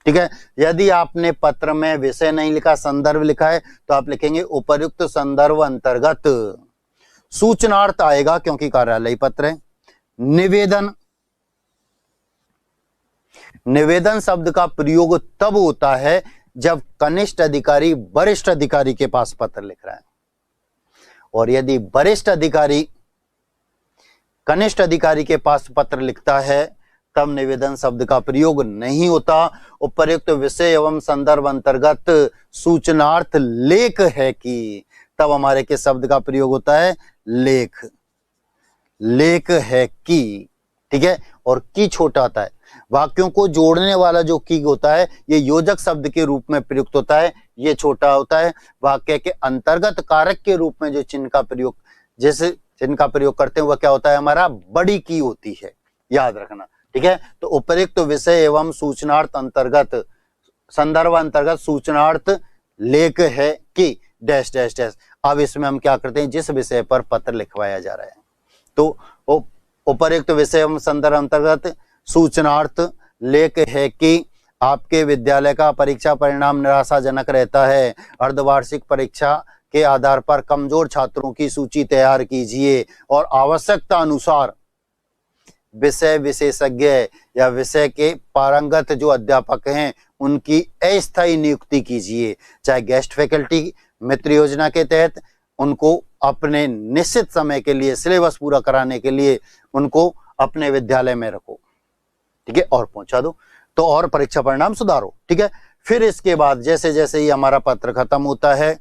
A: ठीक है, यदि आपने पत्र में विषय नहीं लिखा, संदर्भ लिखा है, तो आप लिखेंगे उपर्युक्त संदर्भ अंतर्गत। सूचनार्थ आएगा क्योंकि कार्यालय पत्र है। निवेदन, निवेदन शब्द का प्रयोग तब होता है जब कनिष्ठ अधिकारी वरिष्ठ अधिकारी के पास पत्र लिख रहा है, और यदि वरिष्ठ अधिकारी कनिष्ठ अधिकारी के पास पत्र लिखता है तब निवेदन शब्द का प्रयोग नहीं होता। उपर्युक्त विषय एवं संदर्भ अंतर्गत सूचनार्थ लेख है कि, तब हमारे के शब्द का प्रयोग होता है लेख, लेख है कि। ठीक है, और की छोटा आता है, वाक्यों को जोड़ने वाला जो की होता है ये योजक शब्द के रूप में प्रयुक्त होता है, ये छोटा होता है। वाक्य के अंतर्गत कारक के रूप में जो चिन्ह का प्रयोग, जैसे चिन्ह का प्रयोग करते हैं वह क्या होता है, हमारा बड़ी की होती है, याद रखना। ठीक है, तो उपर्युक्त विषय एवं सूचनार्थ अंतर्गत, संदर्भ अंतर्गत सूचनार्थ लेख है कि डैश डैश डैश। अब इसमें हम क्या करते हैं, जिस विषय पर पत्र लिखवाया जा रहा है, तो उपर्युक्त विषय एवं संदर्भ अंतर्गत सूचनार्थ लेख है कि आपके विद्यालय का परीक्षा परिणाम निराशाजनक रहता है। अर्धवार्षिक परीक्षा के आधार पर कमजोर छात्रों की सूची तैयार कीजिए और आवश्यकता अनुसार विषय विशेषज्ञ या विषय के पारंगत जो अध्यापक हैं उनकी अस्थायी नियुक्ति कीजिए, चाहे गेस्ट फैकल्टी मित्र योजना के तहत उनको अपने निश्चित समय के लिए सिलेबस पूरा कराने के लिए उनको अपने विद्यालय में रखो, ठीक है, और पहुंचा दो, तो और परीक्षा परिणाम सुधारो, ठीक है। फिर इसके बाद जैसे जैसे ही हमारा पत्र खत्म होता है,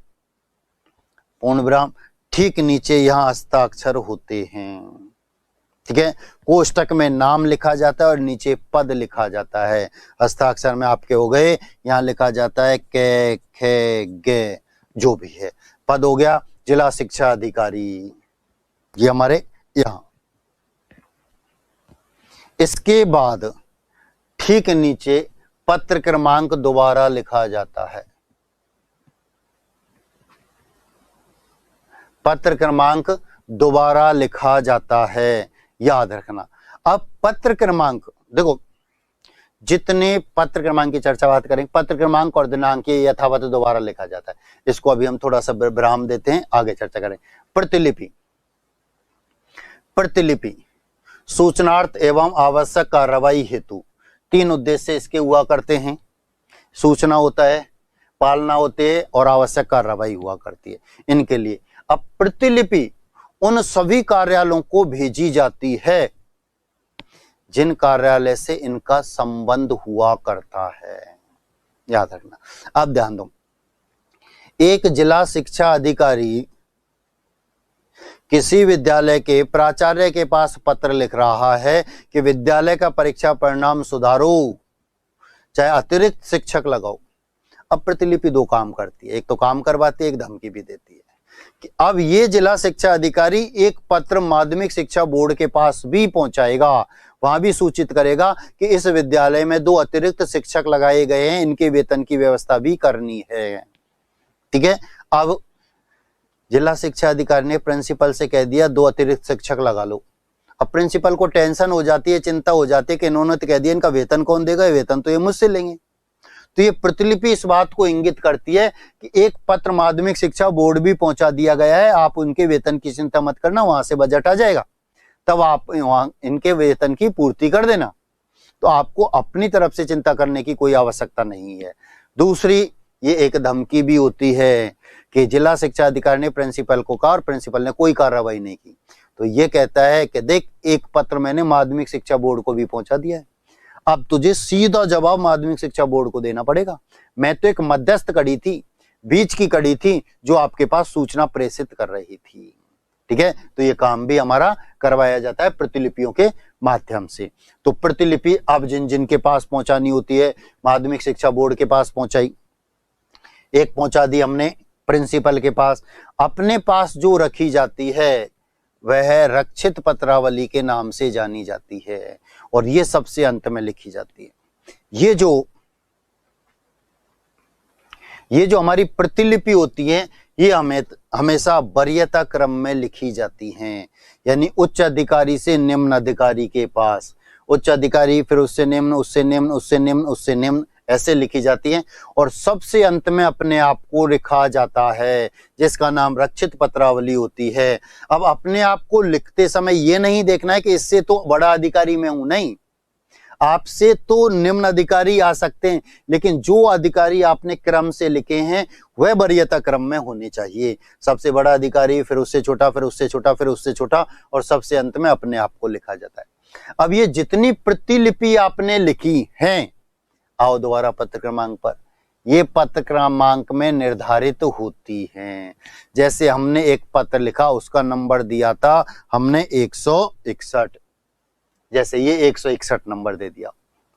A: पूर्ण विराम, ठीक नीचे यहां हस्ताक्षर होते हैं, ठीक है, कोष्टक में नाम लिखा जाता है और नीचे पद लिखा जाता है। हस्ताक्षर में आपके हो गए, यहां लिखा जाता है क ख ग, जो भी है। पद हो गया जिला शिक्षा अधिकारी, ये हमारे यहां। इसके बाद ठीक नीचे पत्र क्रमांक दोबारा लिखा जाता है, पत्र क्रमांक दोबारा लिखा जाता है, याद रखना। अब पत्र क्रमांक देखो, जितने पत्र क्रमांक की चर्चा बात करेंगे, पत्र क्रमांक और दिनांक ये यथावत दोबारा लिखा जाता है। इसको अभी हम थोड़ा सा विराम देते हैं, आगे चर्चा करें। प्रतिलिपि, प्रतिलिपि सूचनार्थ एवं आवश्यक कार्रवाई हेतु, तीन उद्देश्य इसके हुआ करते हैं। सूचना होता है, पालना होती है और आवश्यक कार्रवाई हुआ करती है इनके लिए। अब प्रतिलिपि उन सभी कार्यालयों को भेजी जाती है जिन कार्यालय से इनका संबंध हुआ करता है, याद रखना। अब ध्यान दो, एक जिला शिक्षा अधिकारी किसी विद्यालय के प्राचार्य के पास पत्र लिख रहा है कि विद्यालय का परीक्षा परिणाम सुधारो, चाहे अतिरिक्त शिक्षक लगाओ। अब प्रतिलिपि दो काम करती है, एक तो काम करवाती है, एक धमकी भी देती है कि अब ये जिला शिक्षा अधिकारी एक पत्र माध्यमिक शिक्षा बोर्ड के पास भी पहुंचाएगा, वहां भी सूचित करेगा कि इस विद्यालय में 2 अतिरिक्त शिक्षक लगाए गए हैं, इनके वेतन की व्यवस्था भी करनी है, ठीक है। अब जिला शिक्षा अधिकारी ने प्रिंसिपल से कह दिया 2 अतिरिक्त शिक्षक लगा लो। अब प्रिंसिपल को टेंशन हो जाती है, चिंता हो जाती है कि इन्होंने तो कह दिया, इनका वेतन कौन देगा, वेतन तो ये मुझसे लेंगे। तो ये प्रतिलिपि इस बात को इंगित करती है कि एक पत्र माध्यमिक शिक्षा बोर्ड भी पहुंचा दिया गया है, आप उनके वेतन की चिंता मत करना, वहां से बजट आ जाएगा, तब आप वहां इनके वेतन की पूर्ति कर देना। तो आपको अपनी तरफ से चिंता करने की कोई आवश्यकता नहीं है। दूसरी, ये एक धमकी भी होती है कि जिला शिक्षा अधिकारी ने प्रिंसिपल को कहा और प्रिंसिपल ने कोई कार्रवाई नहीं की, तो ये कहता है कि देख, एक पत्र मैंने माध्यमिक शिक्षा बोर्ड को भी पहुंचा दिया है, अब तुझे सीधा जवाब माध्यमिक शिक्षा बोर्ड को देना पड़ेगा। मैं तो एक मध्यस्थ कड़ी थी, बीच की कड़ी थी, जो आपके पास सूचना प्रेषित कर रही थी, ठीक है। तो ये काम भी हमारा करवाया जाता है प्रतिलिपियों के माध्यम से। तो प्रतिलिपि अब जिन जिन के पास पहुंचानी होती है, माध्यमिक शिक्षा बोर्ड के पास पहुंचाई, एक पहुंचा दी हमने प्रिंसिपल के पास। अपने पास जो रखी जाती है वह रक्षित पत्रावली के नाम से जानी जाती है और ये सबसे अंत में लिखी जाती है। ये जो हमारी प्रतिलिपि होती है, ये हमेशा वरीयता क्रम में लिखी जाती हैं, यानी उच्च अधिकारी से निम्न अधिकारी के पास, उच्च अधिकारी फिर उससे निम्न, उससे निम्न, उससे निम्न, उससे निम्न, ऐसे लिखी जाती हैं। और सबसे अंत में अपने आप को लिखा जाता है, जिसका नाम रक्षित पत्रावली होती है। अब अपने आप को लिखते समय ये नहीं देखना है कि इससे तो बड़ा अधिकारी मैं हूं, नहीं, आपसे तो निम्न अधिकारी आ सकते हैं, लेकिन जो अधिकारी आपने क्रम से लिखे हैं वह वरीयता क्रम में होने चाहिए। सबसे बड़ा अधिकारी, फिर उससे छोटा, फिर उससे छोटा, फिर उससे छोटा, और सबसे अंत में अपने आप को लिखा जाता है। अब ये जितनी प्रतिलिपि आपने लिखी हैं, आओ दोबारा पत्र क्रमांक पर, ये पत्र क्रमांक में निर्धारित होती हैं। जैसे हमने एक पत्र लिखा, उसका नंबर दिया था हमने 161, जैसे ये 161 नंबर दे दिया,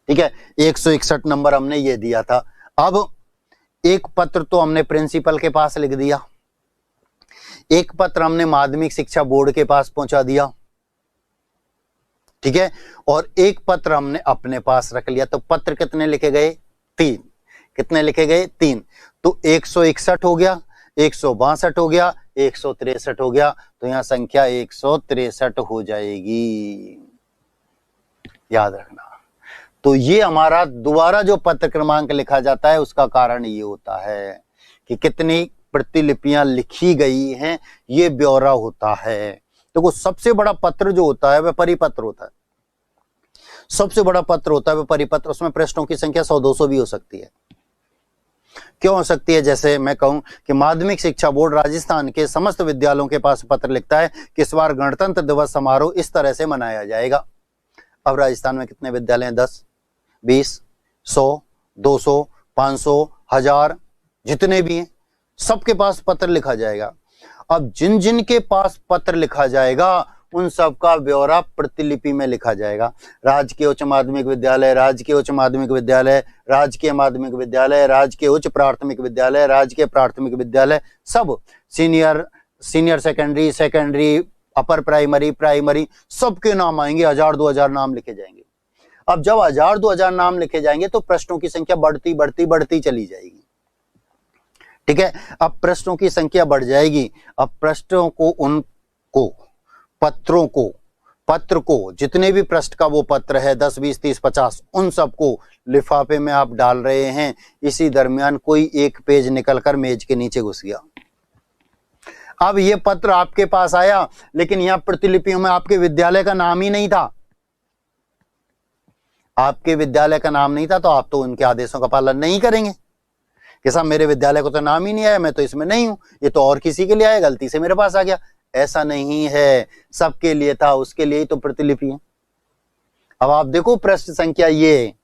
A: ठीक है, 161 नंबर हमने ये दिया था। अब एक पत्र तो हमने प्रिंसिपल के पास लिख दिया, एक पत्र हमने माध्यमिक शिक्षा बोर्ड के पास पहुंचा दिया, ठीक है, और एक पत्र हमने अपने पास रख लिया। तो पत्र कितने लिखे गए? 3। कितने लिखे गए? 3। तो 161 हो गया, 162 हो गया, 163 हो गया, तो यहां संख्या 163 हो जाएगी, याद रखना। तो ये हमारा दोबारा जो पत्र क्रमांक लिखा जाता है, उसका कारण ये होता है कि कितनी प्रतिलिपियां लिखी गई हैं, ये ब्यौरा होता है। तो सबसे बड़ा पत्र जो होता है वह परिपत्र होता है, सबसे बड़ा पत्र होता है वह परिपत्र। उसमें पृष्ठों की संख्या 100-200 भी हो सकती है, क्यों हो सकती है? जैसे मैं कहूं कि माध्यमिक शिक्षा बोर्ड राजस्थान के समस्त विद्यालयों के पास पत्र लिखता है कि इस बार गणतंत्र दिवस समारोह इस तरह से मनाया जाएगा। अब राजस्थान में कितने विद्यालय हैं? 10, 20, 100, 200, 500, 1000, जितने भी हैं सबके पास पत्र लिखा जाएगा। अब जिन जिन के पास पत्र लिखा जाएगा उन सब का ब्यौरा प्रतिलिपि में लिखा जाएगा। राजकीय उच्च माध्यमिक विद्यालय, राजकीय उच्च माध्यमिक विद्यालय, राजकीय माध्यमिक विद्यालय, राजकीय उच्च प्राथमिक विद्यालय, राजकीय प्राथमिक विद्यालय, सब सीनियर सेकेंडरी, अपर प्राइमरी, सबके नाम आएंगे। 1000-2000 नाम लिखे जाएंगे। अब जब 1000-2000 नाम लिखे जाएंगे तो प्रश्नों की संख्या बढ़ती चली जाएगी। ठीक है, अब प्रश्नों की संख्या बढ़ जाएगी। अब प्रश्नों को पत्र को जितने भी पृष्ठ का वो पत्र है 10, 20, 30, 50 उन सबको लिफाफे में आप डाल रहे हैं। इसी दरमियान कोई एक पेज निकलकर मेज के नीचे घुस गया। अब ये पत्र आपके पास आया, लेकिन यहां प्रतिलिपियों में आपके विद्यालय का नाम ही नहीं था। आपके विद्यालय का नाम नहीं था तो आप तो उनके आदेशों का पालन नहीं करेंगे कि साहब मेरे विद्यालय को तो नाम ही नहीं आया, मैं तो इसमें नहीं हूं, ये तो और किसी के लिए आया, गलती से मेरे पास आ गया। ऐसा नहीं है, सबके लिए था, उसके लिए ही तो प्रतिलिपि है। अब आप देखो प्रश्न संख्या ये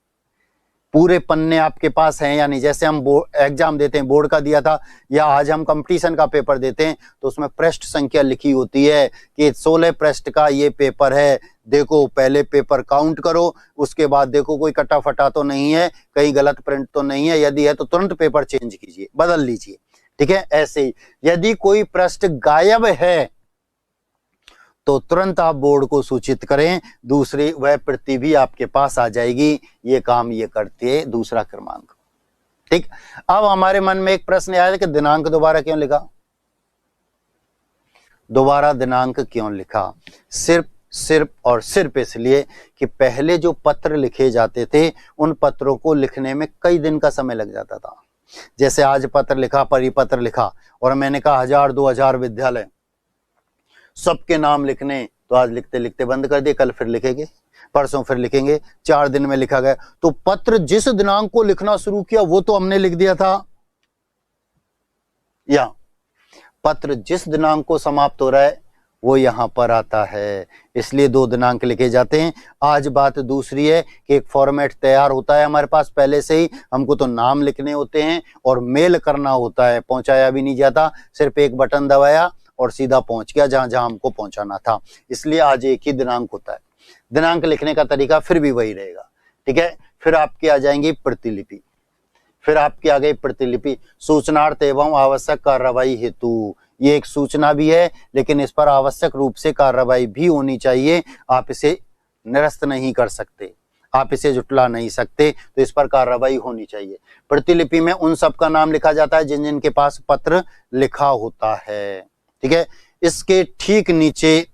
A: पूरे पन्ने आपके पास हैं या नहीं। जैसे हम एग्जाम देते हैं, बोर्ड का दिया था या आज हम कंपटीशन का पेपर देते हैं तो उसमें पृष्ठ संख्या लिखी होती है कि 16 पृष्ठ का ये पेपर है। देखो पहले पेपर काउंट करो, उसके बाद देखो कोई कटा फटा तो नहीं है, कहीं गलत प्रिंट तो नहीं है, यदि है तो तुरंत पेपर चेंज कीजिए, बदल लीजिए। ठीक है, ऐसे ही यदि कोई पृष्ठ गायब है तो तुरंत आप बोर्ड को सूचित करें, दूसरी वह प्रति भी आपके पास आ जाएगी। ये काम ये करती है दूसरा क्रमांक। ठीक, अब हमारे मन में एक प्रश्न आया है कि दिनांक दोबारा क्यों लिखा? दोबारा दिनांक क्यों लिखा? सिर्फ इसलिए कि पहले जो पत्र लिखे जाते थे उन पत्रों को लिखने में कई दिन का समय लग जाता था। जैसे आज पत्र लिखा, परिपत्र लिखा, और मैंने कहा 1000-2000 विद्यालय, सबके नाम लिखने, तो आज लिखते लिखते बंद कर दिए, कल फिर लिखेंगे, परसों फिर लिखेंगे, 4 दिन में लिखा गया। तो पत्र जिस दिनांक को लिखना शुरू किया वो तो हमने लिख दिया था, या पत्र जिस दिनांक को समाप्त हो रहा है वो यहां पर आता है, इसलिए 2 दिनांक लिखे जाते हैं। आज बात दूसरी है कि एक फॉर्मेट तैयार होता है हमारे पास पहले से ही, हमको तो नाम लिखने होते हैं और मेल करना होता है, पहुंचाया भी नहीं जाता, सिर्फ एक बटन दबाया और सीधा पहुंच गया जहां जहां हमको पहुंचाना था। इसलिए आज एक ही दिनांक होता है। दिनांक लिखने का तरीका फिर भी वही रहेगा। ठीक है, फिर आपकी आ जाएंगी प्रतिलिपि। फिर आपकी आ गई प्रतिलिपि, सूचनार्थ एवं आवश्यक कार्रवाई हेतु। ये एक सूचना भी है लेकिन इस पर आवश्यक रूप से कार्रवाई भी होनी चाहिए। आप इसे निरस्त नहीं कर सकते, आप इसे जुटला नहीं सकते, तो इस पर कार्रवाई होनी चाहिए। प्रतिलिपि में उन सब का नाम लिखा जाता है जिन जिन के पास पत्र लिखा होता है। ठीक है, इसके ठीक नीचे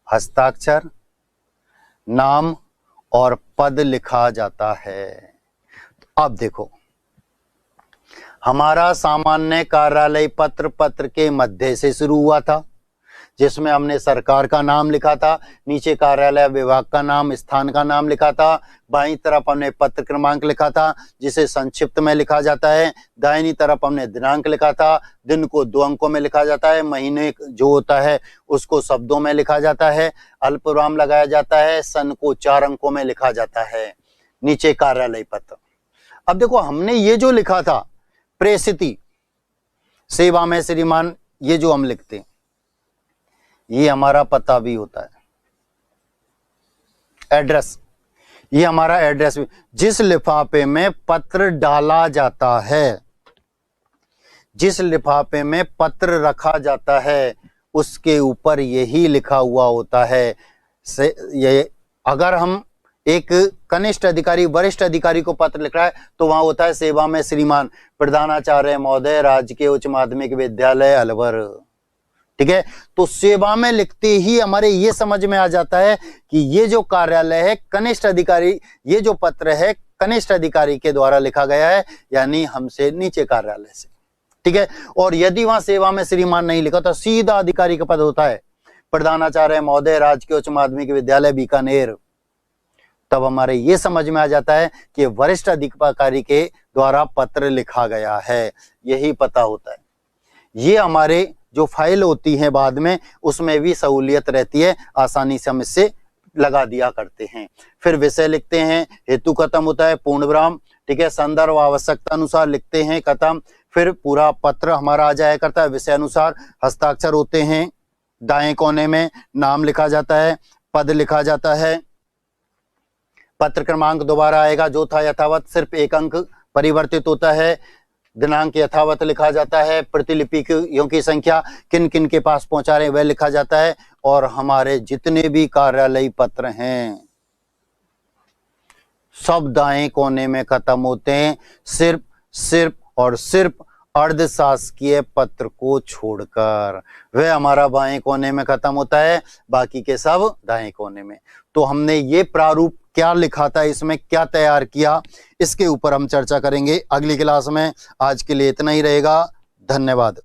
A: हस्ताक्षर, नाम और पद लिखा जाता है। तो अब देखो, हमारा सामान्य कार्यालय पत्र के मध्य से शुरू हुआ था, जिसमें हमने सरकार का नाम लिखा था, नीचे कार्यालय विभाग का नाम, स्थान का नाम लिखा था, बाईं तरफ हमने पत्र क्रमांक लिखा था जिसे संक्षिप्त में लिखा जाता है, दाहिनी तरफ हमने दिनांक लिखा था, दिन को 2 अंकों में लिखा जाता है, महीने जो होता है उसको शब्दों में लिखा जाता है, अल्पविराम लगाया जाता है, सन को 4 अंकों में लिखा जाता है, नीचे कार्यालय पत्र। अब देखो हमने ये जो लिखा था प्रेषिति सेवा में श्रीमान, ये जो हम लिखते हैं ये हमारा पता भी होता है, एड्रेस, ये हमारा एड्रेस भी। जिस लिफाफे में पत्र डाला जाता है, जिस लिफाफे में पत्र रखा जाता है उसके ऊपर यही लिखा हुआ होता है। ये अगर हम एक कनिष्ठ अधिकारी वरिष्ठ अधिकारी को पत्र लिख रहा है तो वहां होता है सेवा में श्रीमान प्रधानाचार्य महोदय, राजकीय उच्च माध्यमिक विद्यालय अलवर। ठीक है, तो सेवा में लिखते ही हमारे ये समझ में आ जाता है कि ये जो कार्यालय है कनिष्ठ अधिकारी, ये जो पत्र है कनिष्ठ अधिकारी के द्वारा लिखा गया है, यानी हमसे नीचे कार्यालय से। ठीक है, और यदि वहां सेवा में श्रीमान नहीं लिखा तो सीधा अधिकारी का पद होता है प्रधानाचार्य महोदय, राजकीय उच्च माध्यमिक विद्यालय बीकानेर। तब हमारे ये समझ में आ जाता है कि वरिष्ठ अधिकारी के द्वारा पत्र लिखा गया है, यही पता होता है। ये हमारे जो फाइल होती है बाद में उसमें भी सहूलियत रहती है, आसानी से हम इससे लगा दिया करते हैं। फिर विषय लिखते हैं, हेतु खत्म होता है, पूर्ण विराम, ठीक है, संदर्भ आवश्यकता अनुसार लिखते हैं, खत्म। फिर पूरा पत्र हमारा आ जाया करता है विषय अनुसार। हस्ताक्षर होते हैं, दाएं कोने में नाम लिखा जाता है, पद लिखा जाता है, पत्र क्रमांक दोबारा आएगा जो था यथावत, सिर्फ एक अंक परिवर्तित होता है, दिनांक यथावत लिखा जाता है, प्रतिलिपियों की संख्या किन किन के पास पहुंचा रहे वह लिखा जाता है, और हमारे जितने भी कार्यालयी पत्र हैं सब दाएं कोने में खत्म होते हैं, सिर्फ और सिर्फ अर्धशासकीय पत्र को छोड़कर, वह हमारा बाएं कोने में खत्म होता है, बाकी के सब दाएं कोने में। तो हमने ये प्रारूप क्या लिखा था, इसमें क्या तैयार किया, इसके ऊपर हम चर्चा करेंगे अगली क्लास में। आज के लिए इतना ही रहेगा, धन्यवाद।